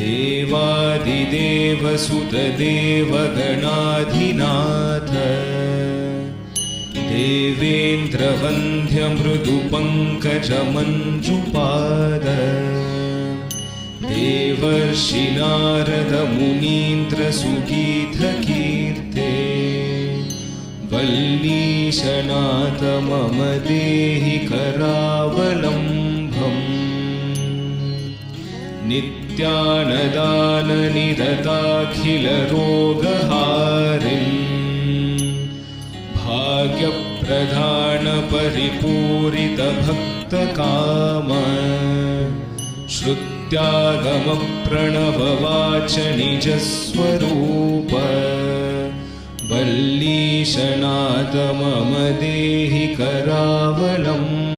देवादिदेवसुतदेवगणाधिनाथ देवेन्द्रवन्द्यमृदुपङ्कजमञ्जुपाद देवर्षिनारदमुनीन्द्रसुगीतकीर्ते वल्लीशनाथ मम देहि करावलम्बम् नित्यानदाननिरताखिलरोगहारिन् भाग्यप्रधानपरिपूरितभक्तकाम श्रुत्यागमप्रणववाच निजस्वरूप वल्लीशनाथ मम देहि करावलम्बम्।